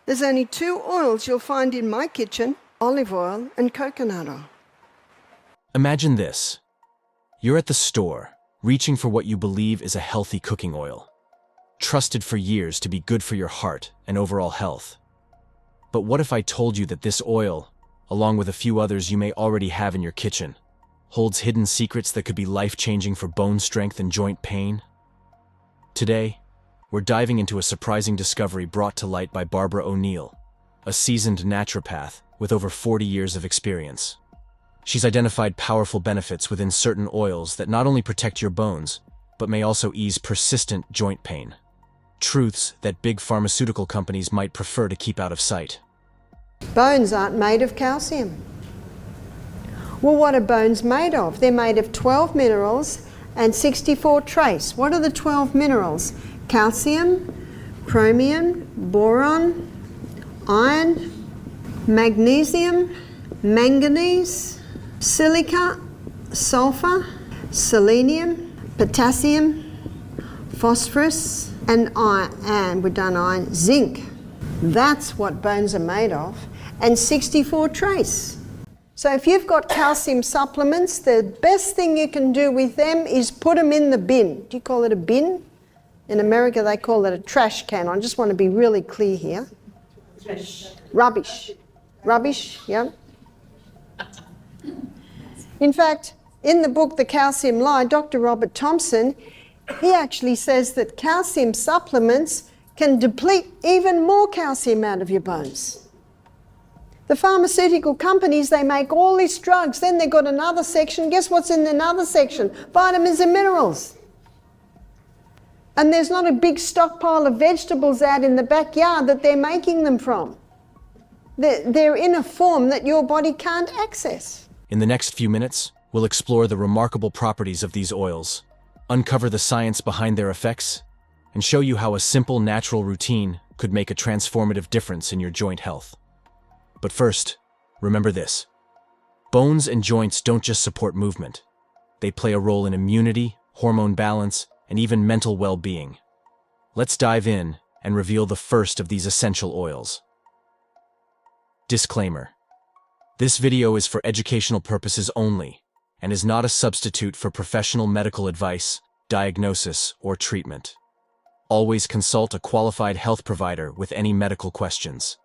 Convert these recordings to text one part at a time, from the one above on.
There's only two oils you'll find in my kitchen: olive oil and coconut oil. Imagine this. You're at the store, reaching for what you believe is a healthy cooking oil, trusted for years to be good for your heart and overall health. But what if I told you that this oil, along with a few others you may already have in your kitchen, holds hidden secrets that could be life-changing for bone strength and joint pain? Today, we're diving into a surprising discovery brought to light by Barbara O'Neill, a seasoned naturopath with over 40 years of experience. She's identified powerful benefits within certain oils that not only protect your bones, but may also ease persistent joint pain. Truths that big pharmaceutical companies might prefer to keep out of sight. Bones aren't made of calcium. Well, what are bones made of? They're made of 12 minerals and 64 trace. What are the 12 minerals? Calcium, chromium, boron, iron, magnesium, manganese, silica, sulfur, selenium, potassium, phosphorus, and iron, and we've done iron, zinc. That's what bones are made of, and 64 trace. So if you've got calcium supplements, the best thing you can do with them is put them in the bin. Do you call it a bin? In America they call it a trash can. I just want to be really clear here. Trash. Rubbish. Rubbish, yeah. In fact, in the book The Calcium Lie, Dr. Robert Thompson, he actually says that calcium supplements can deplete even more calcium out of your bones. The pharmaceutical companies, they make all these drugs, then they've got another section. Guess what's in another section? Vitamins and minerals. And there's not a big stockpile of vegetables out in the backyard that they're making them from. They're in a form that your body can't access. In the next few minutes, we'll explore the remarkable properties of these oils, uncover the science behind their effects, and show you how a simple natural routine could make a transformative difference in your joint health. But first, remember this. Bones and joints don't just support movement. They play a role in immunity, hormone balance, and even mental well-being. Let's dive in and reveal the first of these essential oils. Disclaimer. This video is for educational purposes only and is not a substitute for professional medical advice, diagnosis, or treatment. Always consult a qualified health provider with any medical questions.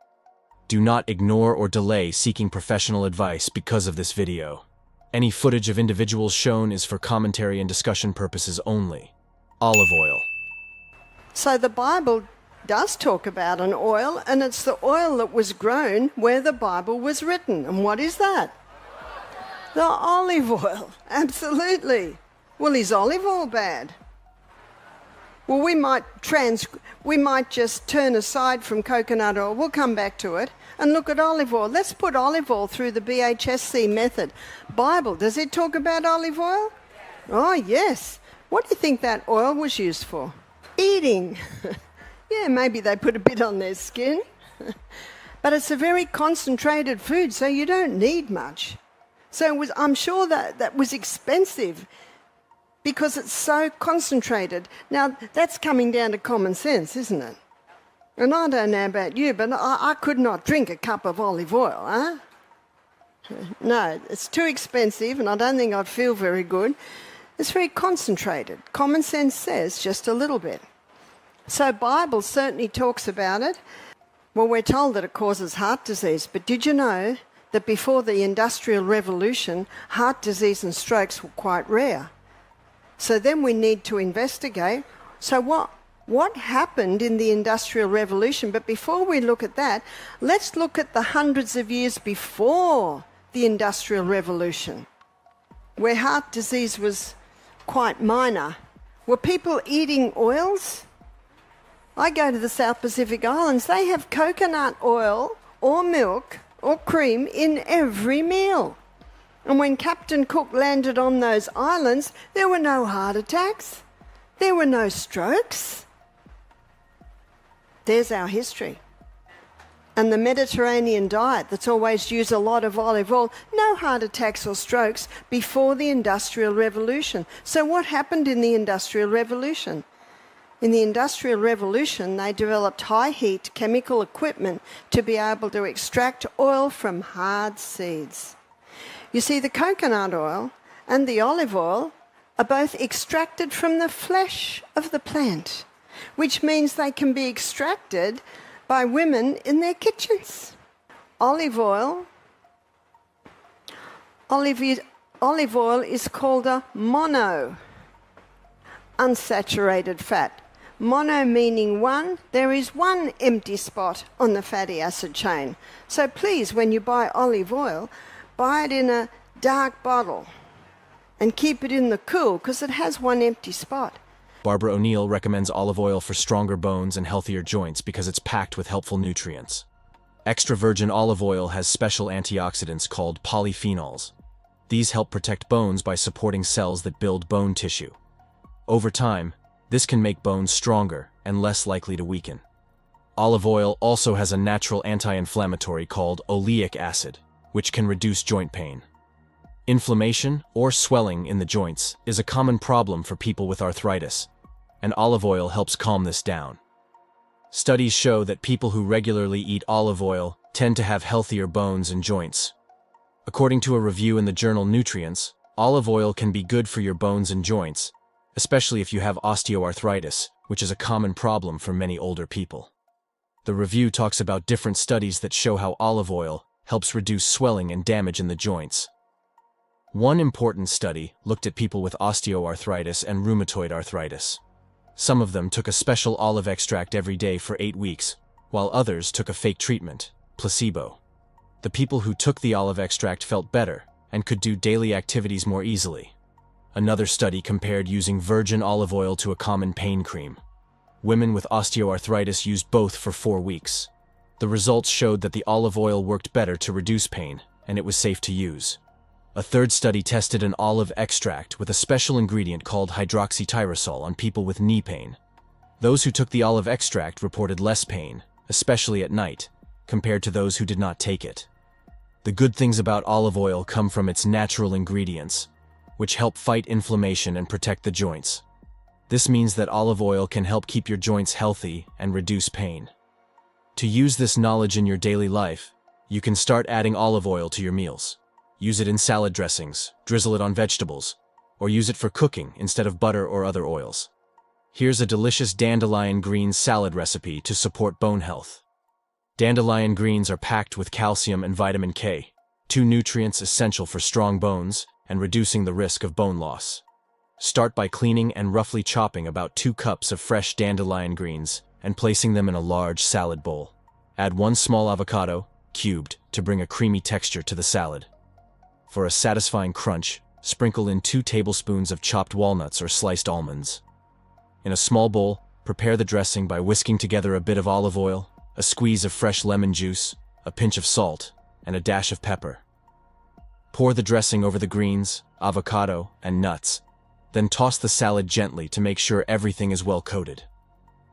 Do not ignore or delay seeking professional advice because of this video. Any footage of individuals shown is for commentary and discussion purposes only. Olive oil. So the Bible does talk about an oil, and it's the oil that was grown where the Bible was written. And what is that? The olive oil. Absolutely. Well, is olive oil bad? Well, we might just turn aside from coconut oil. We'll come back to it and look at olive oil. Let's put olive oil through the BHSC method. Bible, does it talk about olive oil? Oh, yes. What do you think that oil was used for? Eating. Yeah, maybe they put a bit on their skin. But it's a very concentrated food, so you don't need much. So I'm sure that was expensive because it's so concentrated. Now, that's coming down to common sense, isn't it? And I don't know about you, but I could not drink a cup of olive oil, huh? No, it's too expensive, and I don't think I'd feel very good. It's very concentrated. Common sense says just a little bit. So Bible certainly talks about it. Well, we're told that it causes heart disease, but did you know that before the Industrial Revolution, heart disease and strokes were quite rare? So then we need to investigate. So what happened in the Industrial Revolution? But before we look at that, let's look at the hundreds of years before the Industrial Revolution, where heart disease was quite minor. Were people eating oils? I go to the South Pacific Islands. They have coconut oil or milk or cream in every meal. And when Captain Cook landed on those islands, there were no heart attacks. There were no strokes. There's our history. And the Mediterranean diet that's always used a lot of olive oil, no heart attacks or strokes before the Industrial Revolution. So what happened in the Industrial Revolution? In the Industrial Revolution, they developed high-heat chemical equipment to be able to extract oil from hard seeds. You see, the coconut oil and the olive oil are both extracted from the flesh of the plant, which means they can be extracted by women in their kitchens. Olive oil is called a unsaturated fat. Mono meaning one, there is one empty spot on the fatty acid chain. So please, when you buy olive oil, buy it in a dark bottle and keep it in the cool because it has one empty spot. Barbara O'Neill recommends olive oil for stronger bones and healthier joints because it's packed with helpful nutrients. Extra virgin olive oil has special antioxidants called polyphenols. These help protect bones by supporting cells that build bone tissue. Over time, this can make bones stronger and less likely to weaken. Olive oil also has a natural anti-inflammatory called oleic acid, which can reduce joint pain. Inflammation or swelling in the joints is a common problem for people with arthritis, and olive oil helps calm this down. Studies show that people who regularly eat olive oil tend to have healthier bones and joints. According to a review in the journal Nutrients, olive oil can be good for your bones and joints, especially if you have osteoarthritis, which is a common problem for many older people. The review talks about different studies that show how olive oil helps reduce swelling and damage in the joints. One important study looked at people with osteoarthritis and rheumatoid arthritis. Some of them took a special olive extract every day for 8 weeks, while others took a fake treatment, placebo. The people who took the olive extract felt better and could do daily activities more easily. Another study compared using virgin olive oil to a common pain cream. Women with osteoarthritis used both for 4 weeks. The results showed that the olive oil worked better to reduce pain, and it was safe to use. A third study tested an olive extract with a special ingredient called hydroxytyrosol on people with knee pain. Those who took the olive extract reported less pain, especially at night, compared to those who did not take it. The good things about olive oil come from its natural ingredients, which help fight inflammation and protect the joints. This means that olive oil can help keep your joints healthy and reduce pain. To use this knowledge in your daily life, you can start adding olive oil to your meals. Use it in salad dressings, drizzle it on vegetables, or use it for cooking instead of butter or other oils. Here's a delicious dandelion greens salad recipe to support bone health. Dandelion greens are packed with calcium and vitamin K, 2 nutrients essential for strong bones and reducing the risk of bone loss. Start by cleaning and roughly chopping about 2 cups of fresh dandelion greens and placing them in a large salad bowl. Add 1 small avocado, cubed, to bring a creamy texture to the salad. For a satisfying crunch, sprinkle in 2 tablespoons of chopped walnuts or sliced almonds. In a small bowl, prepare the dressing by whisking together a bit of olive oil, a squeeze of fresh lemon juice, a pinch of salt, and a dash of pepper. Pour the dressing over the greens, avocado, and nuts, then toss the salad gently to make sure everything is well coated.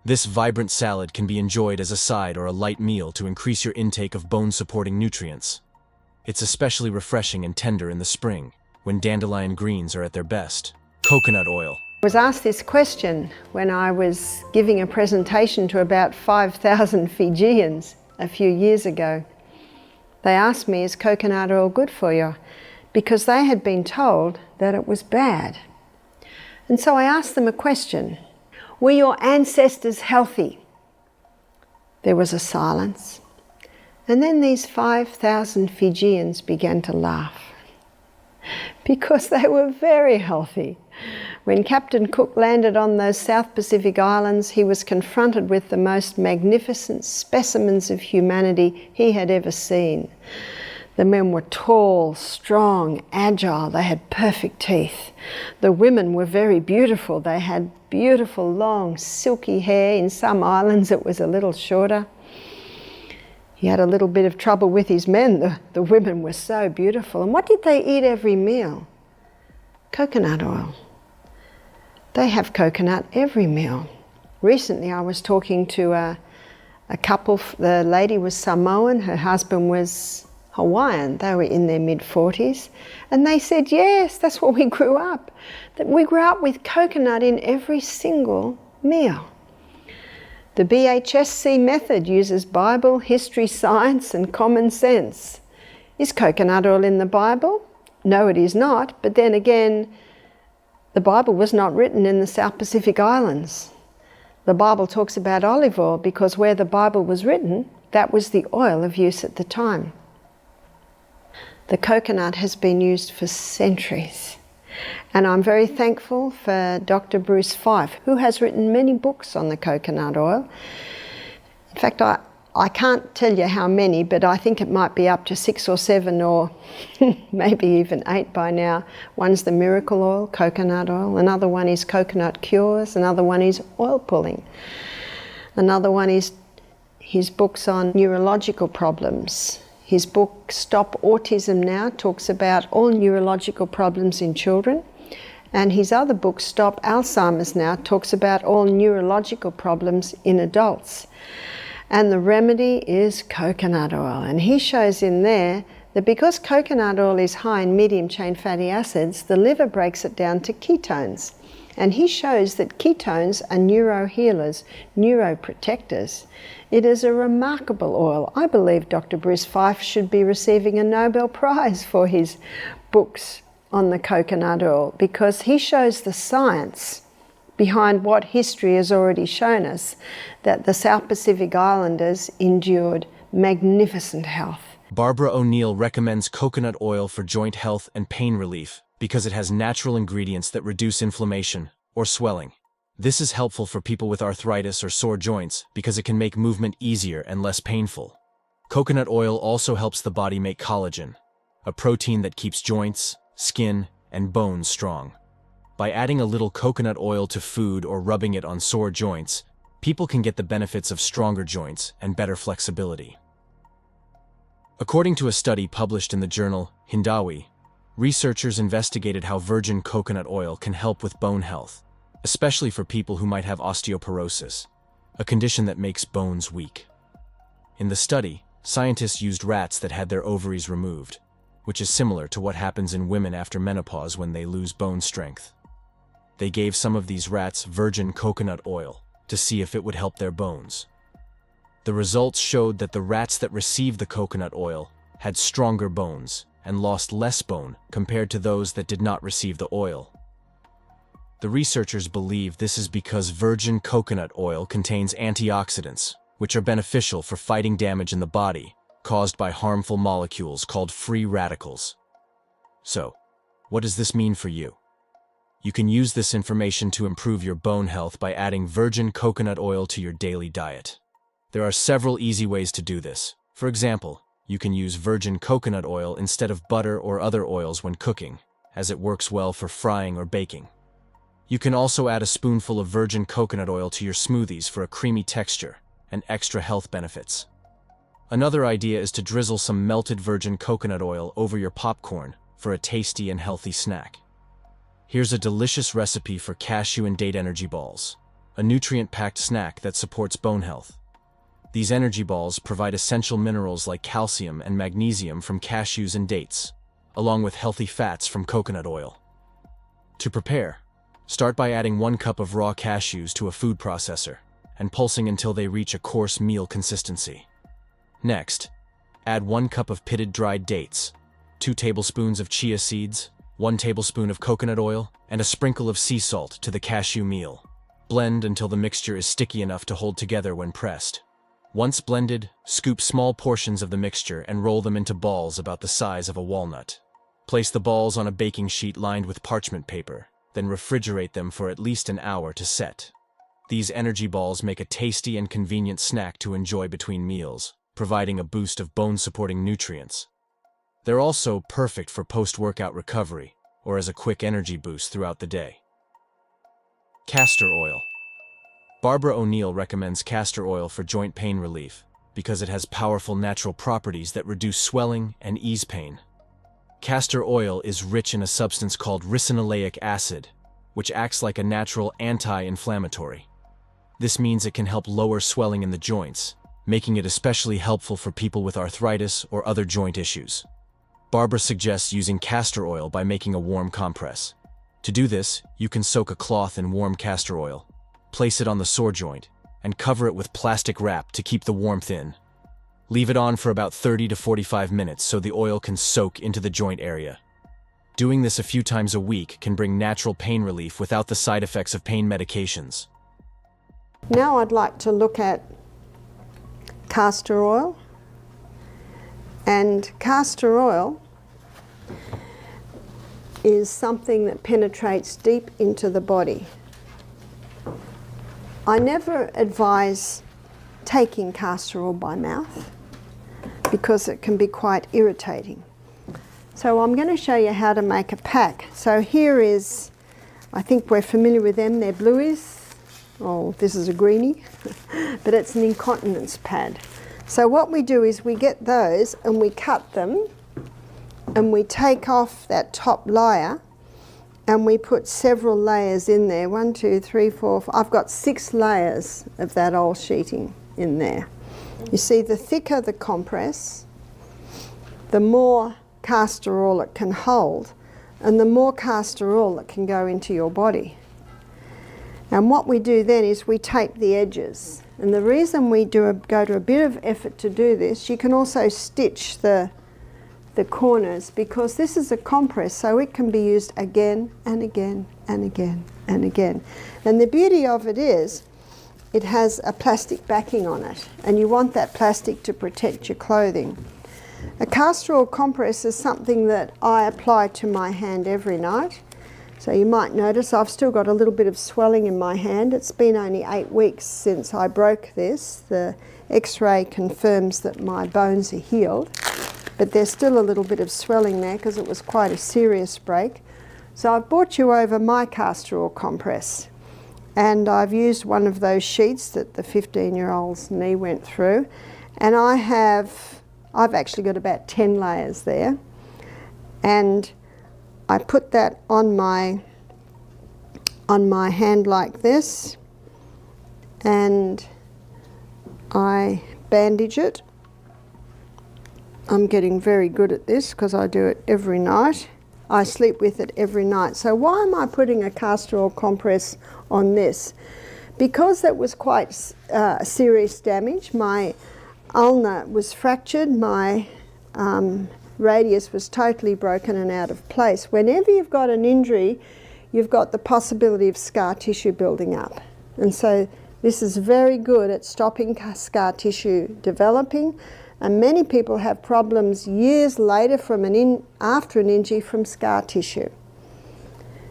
This vibrant salad can be enjoyed as a side or a light meal to increase your intake of bone-supporting nutrients. It's especially refreshing and tender in the spring, when dandelion greens are at their best. Coconut oil. I was asked this question when I was giving a presentation to about 5,000 Fijians a few years ago. They asked me, is coconut oil good for you? Because they had been told that it was bad. And so I asked them a question. Were your ancestors healthy? There was a silence. And then these 5,000 Fijians began to laugh because they were very healthy. When Captain Cook landed on those South Pacific Islands, he was confronted with the most magnificent specimens of humanity he had ever seen. The men were tall, strong, agile. They had perfect teeth. The women were very beautiful. They had beautiful, long, silky hair. In some islands it was a little shorter. He had a little bit of trouble with his men. The women were so beautiful. And what did they eat every meal? Coconut oil. They have coconut every meal. Recently I was talking to a couple. The lady was Samoan, her husband was Hawaiian. They were in their mid-40s. And they said, yes, that's what we grew up. That we grew up with coconut in every single meal. The BHSC method uses Bible, history, science, and common sense. Is coconut oil in the Bible? No, it is not, but then again, the Bible was not written in the South Pacific Islands. The Bible talks about olive oil because where the Bible was written, that was the oil of use at the time. The coconut has been used for centuries. And I'm very thankful for Dr. Bruce Fife, who has written many books on the coconut oil. In fact, I can't tell you how many, but I think it might be up to 6 or 7 or maybe even 8 by now. One's the miracle oil, coconut oil. Another one is coconut cures. Another one is oil pulling. Another one is his books on neurological problems. His book, Stop Autism Now, talks about all neurological problems in children. And his other book, Stop Alzheimer's Now, talks about all neurological problems in adults. And the remedy is coconut oil. And he shows in there that because coconut oil is high in medium-chain fatty acids, the liver breaks it down to ketones. And he shows that ketones are neurohealers, neuroprotectors. It is a remarkable oil. I believe Dr. Bruce Fife should be receiving a Nobel Prize for his books on the coconut oil because he shows the science behind what history has already shown us, that the South Pacific Islanders endured magnificent health. Barbara O'Neill recommends coconut oil for joint health and pain relief because it has natural ingredients that reduce inflammation or swelling. This is helpful for people with arthritis or sore joints because it can make movement easier and less painful. Coconut oil also helps the body make collagen, a protein that keeps joints, skin, and bones strong. By adding a little coconut oil to food or rubbing it on sore joints, people can get the benefits of stronger joints and better flexibility. According to a study published in the journal Hindawi, researchers investigated how virgin coconut oil can help with bone health, especially for people who might have osteoporosis, a condition that makes bones weak. In the study, scientists used rats that had their ovaries removed, which is similar to what happens in women after menopause when they lose bone strength. They gave some of these rats virgin coconut oil to see if it would help their bones. The results showed that the rats that received the coconut oil had stronger bones and lost less bone compared to those that did not receive the oil. The researchers believe this is because virgin coconut oil contains antioxidants, which are beneficial for fighting damage in the body caused by harmful molecules called free radicals. So, what does this mean for you? You can use this information to improve your bone health by adding virgin coconut oil to your daily diet. There are several easy ways to do this. For example, you can use virgin coconut oil instead of butter or other oils when cooking, as it works well for frying or baking. You can also add a spoonful of virgin coconut oil to your smoothies for a creamy texture and extra health benefits. Another idea is to drizzle some melted virgin coconut oil over your popcorn for a tasty and healthy snack. Here's a delicious recipe for cashew and date energy balls, a nutrient-packed snack that supports bone health. These energy balls provide essential minerals like calcium and magnesium from cashews and dates, along with healthy fats from coconut oil. To prepare, start by adding 1 cup of raw cashews to a food processor and pulsing until they reach a coarse meal consistency. Next, add 1 cup of pitted dried dates, 2 tablespoons of chia seeds, 1 tablespoon of coconut oil, and a sprinkle of sea salt to the cashew meal. Blend until the mixture is sticky enough to hold together when pressed. Once blended, scoop small portions of the mixture and roll them into balls about the size of a walnut. Place the balls on a baking sheet lined with parchment paper, then refrigerate them for at least an hour to set. These energy balls make a tasty and convenient snack to enjoy between meals, providing a boost of bone-supporting nutrients. They're also perfect for post-workout recovery or as a quick energy boost throughout the day. Castor oil. Barbara O'Neill recommends castor oil for joint pain relief because it has powerful natural properties that reduce swelling and ease pain. Castor oil is rich in a substance called ricinoleic acid, which acts like a natural anti-inflammatory. This means it can help lower swelling in the joints, making it especially helpful for people with arthritis or other joint issues. Barbara suggests using castor oil by making a warm compress. To do this, you can soak a cloth in warm castor oil, place it on the sore joint, and cover it with plastic wrap to keep the warmth in. Leave it on for about 30 to 45 minutes so the oil can soak into the joint area. Doing this a few times a week can bring natural pain relief without the side effects of pain medications. Now I'd like to look at castor oil. And castor oil is something that penetrates deep into the body. I never advise taking castor oil by mouth because it can be quite irritating. So I'm going to show you how to make a pack. So here is, I think we're familiar with them, they're blueies. Oh, this is a greenie, but it's an incontinence pad. So what we do is we get those and we cut them and we take off that top layer and we put several layers in there. 1, 2, 3, 4, 5. I've got 6 layers of that oil sheeting in there. You see, the thicker the compress, the more castor oil it can hold and the more castor oil that can go into your body. And what we do then is we tape the edges. And the reason we go to a bit of effort to do this, you can also stitch the corners because this is a compress, so it can be used again and again and again and again. And the beauty of it is it has a plastic backing on it, and you want that plastic to protect your clothing. A castor oil compress is something that I apply to my hand every night. So you might notice I've still got a little bit of swelling in my hand. It's been only 8 weeks since I broke this. The X-ray confirms that my bones are healed, but there's still a little bit of swelling there because it was quite a serious break. So I've brought you over my castor oil compress, and I've used one of those sheets that the 15-year-old's knee went through, and I've actually got about 10 layers there, and I put that on my hand like this, and I bandage it. I'm getting very good at this because I do it every night. I sleep with it every night. So why am I putting a castor oil compress on this? Because that was quite serious damage. My ulna was fractured, my radius was totally broken and out of place. Whenever you've got an injury, you've got the possibility of scar tissue building up. And so this is very good at stopping scar tissue developing. And many people have problems years later after an injury from scar tissue.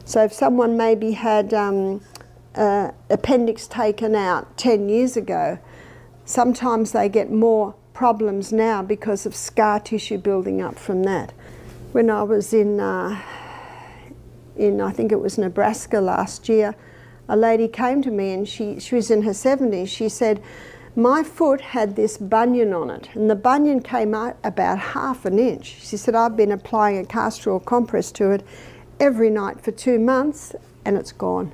So if someone maybe had appendix taken out 10 years ago, sometimes they get more problems now because of scar tissue building up from that. When I was in I think it was Nebraska last year, a lady came to me and she was in her 70s. She said, my foot had this bunion on it, and the bunion came out about 1/2 inch. She said, I've been applying a castor oil compress to it every night for 2 months and it's gone.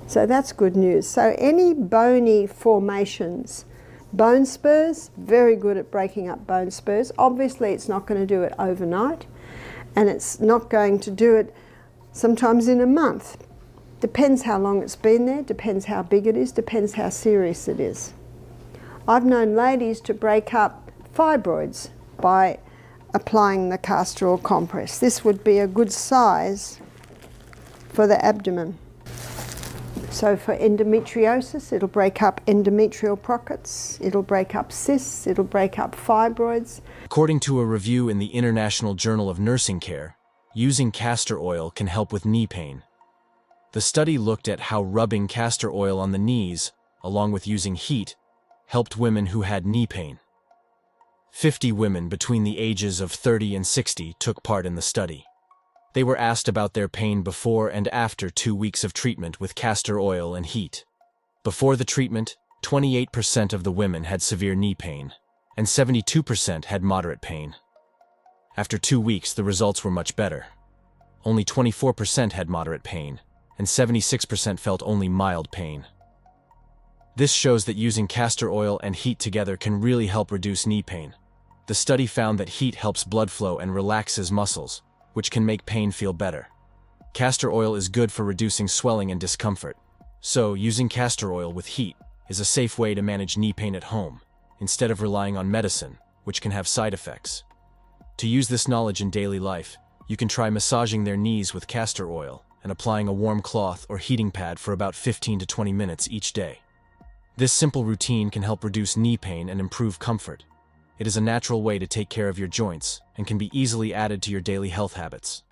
So that's good news. So any bony formations, bone spurs, very good at breaking up bone spurs. Obviously it's not going to do it overnight, and it's not going to do it sometimes in a month. Depends how long it's been there, depends how big it is, depends how serious it is. I've known ladies to break up fibroids by applying the castor oil compress. This would be a good size for the abdomen. So for endometriosis, it'll break up endometrial pockets, it'll break up cysts, it'll break up fibroids. According to a review in the International Journal of Nursing Care, using castor oil can help with knee pain. The study looked at how rubbing castor oil on the knees, along with using heat, helped women who had knee pain. 50 women between the ages of 30 and 60 took part in the study. They were asked about their pain before and after 2 weeks of treatment with castor oil and heat. Before the treatment, 28% of the women had severe knee pain, and 72% had moderate pain. After 2 weeks, the results were much better. Only 24% had moderate pain, and 76% felt only mild pain. This shows that using castor oil and heat together can really help reduce knee pain. The study found that heat helps blood flow and relaxes muscles, which can make pain feel better. Castor oil is good for reducing swelling and discomfort, So, using castor oil with heat is a safe way to manage knee pain at home, instead of relying on medicine, which can have side effects. To use this knowledge in daily life, you can try massaging their knees with castor oil and applying a warm cloth or heating pad for about 15 to 20 minutes each day. This simple routine can help reduce knee pain and improve comfort. It is a natural way to take care of your joints and can be easily added to your daily health habits.